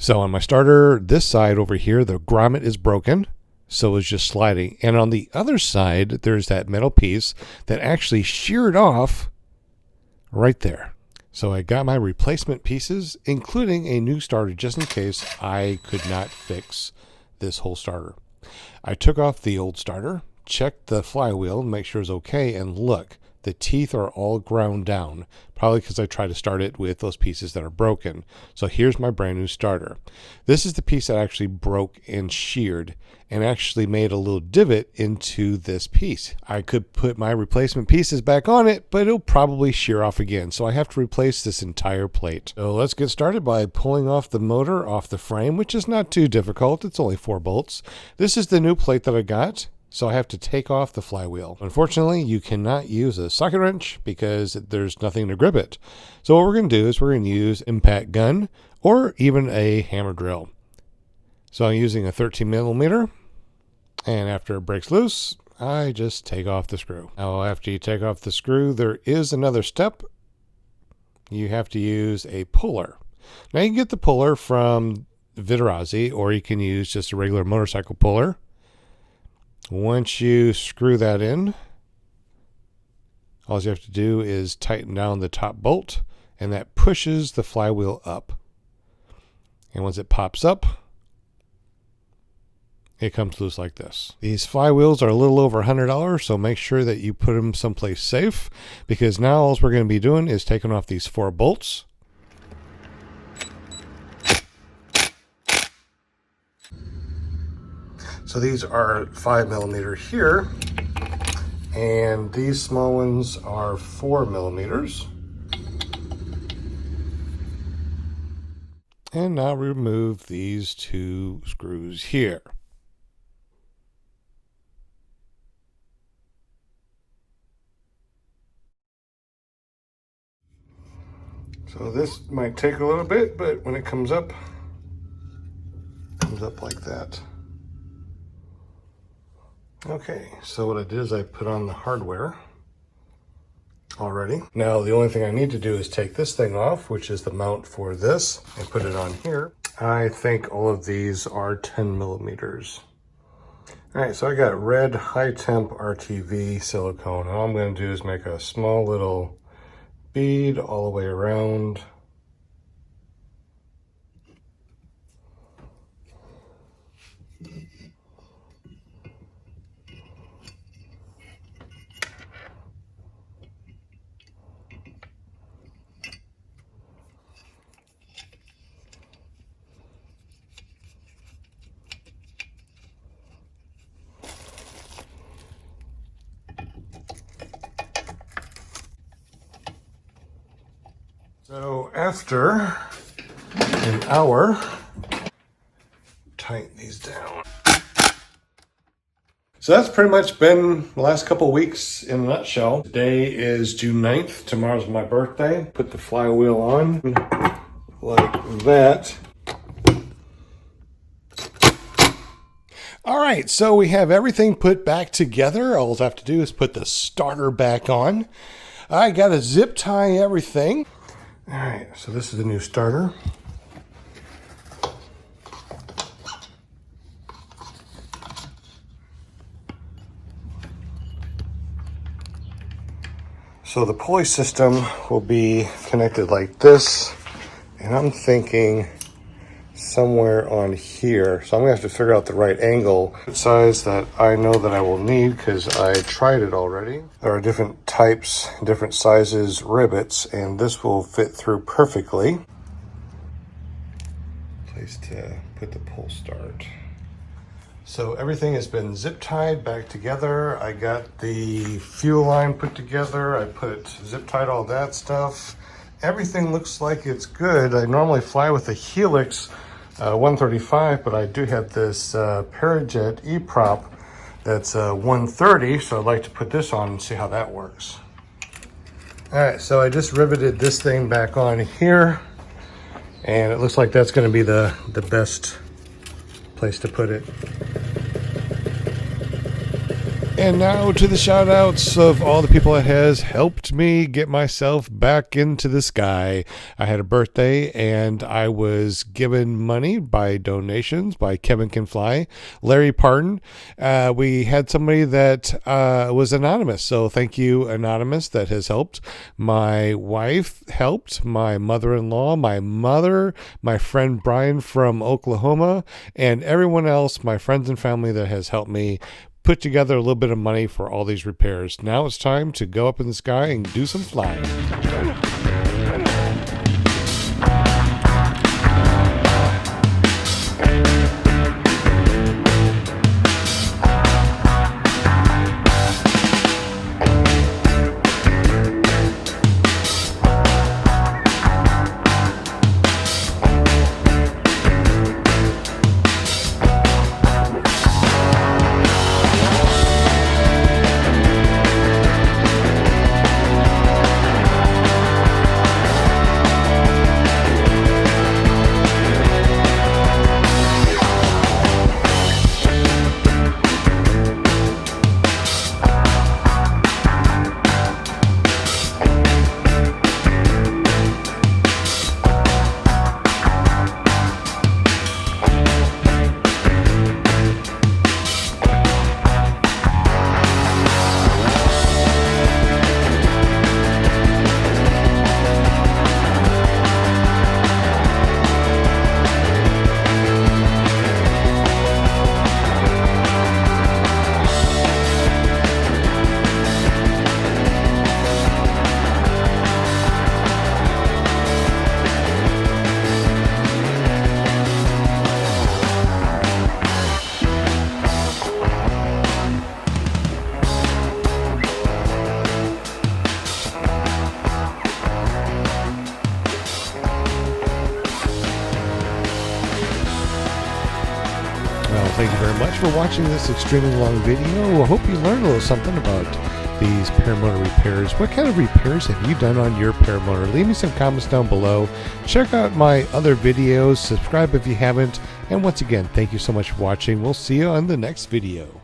So on my starter, this side over here, the grommet is broken. So it's just sliding. And on the other side, there's that metal piece that actually sheared off right there. So I got my replacement pieces, including a new starter, just in case I could not fix this whole starter. I took off the old starter, checked the flywheel, make sure it's okay, and look, the teeth are all ground down, probably because I tried to start it with those pieces that are broken. So here's my brand new starter. This is the piece that actually broke and sheared and actually made a little divot into this piece. I could put my replacement pieces back on it, but it'll probably shear off again. So I have to replace this entire plate. So let's get started by pulling off the motor off the frame, which is not too difficult. It's only 4 bolts. This is the new plate that I got. So I have to take off the flywheel. Unfortunately, you cannot use a socket wrench because there's nothing to grip it. So what we're going to do is we're going to use impact gun or even a hammer drill. So I'm using a 13 millimeter, and after it breaks loose, I just take off the screw. Now after you take off the screw, there is another step. You have to use a puller. Now you can get the puller from Vitarazi, or you can use just a regular motorcycle puller. Once you screw that in, all you have to do is tighten down the top bolt, and that pushes the flywheel up. And once it pops up, it comes loose like this. These flywheels are a little over $100, so make sure that you put them someplace safe, because now all we're going to be doing is taking off these 4 bolts. So these are 5 millimeter here, and these small ones are 4 millimeters. And now remove these 2 screws here. So this might take a little bit, but when it comes up like that. Okay, so what I did is I put on the hardware already. Now the only thing I need to do is take this thing off, which is the mount for this, and put it on here. I think all of these are 10 millimeters. All right, so I got red high temp RTV silicone. All I'm going to do is make a small little bead all the way around. So after an hour, tighten these down. So that's pretty much been the last couple of weeks in a nutshell. Today is June 9th. Tomorrow's my birthday. Put the flywheel on like that. All right, so we have everything put back together. All I have to do is put the starter back on. I got to zip tie everything. All right, so this is the new starter. So the pulley system will be connected like this, and I'm thinking somewhere on here. So I'm gonna have to figure out the right angle, size that I know that I will need because I tried it already. There are different types, different sizes rivets, and this will fit through perfectly. Place to put the pull start. So everything has been zip tied back together. I got the fuel line put together. I zip tied all that stuff. Everything looks like it's good. I normally fly with a Helix 135, but I do have this Parajet E-prop that's 130, so I'd like to put this on and see how that works. All right, so I just riveted this thing back on here, and it looks like that's going to be the best place to put it. And now to the shout outs of all the people that has helped me get myself back into the sky. I had a birthday and I was given money by donations by Kevin Can Fly, Larry Parton. We had somebody that was anonymous. So thank you, Anonymous, that has helped. My wife helped, my mother-in-law, my mother, my friend Brian from Oklahoma, and everyone else, my friends and family that has helped me put together a little bit of money for all these repairs. Now it's time to go up in the sky and do some flying. Thank you very much for watching this extremely long video. I hope you learned a little something about these paramotor repairs. What kind of repairs have you done on your paramotor? Leave me some comments down below. Check out my other videos. Subscribe if you haven't. And once again, thank you so much for watching. We'll see you on the next video.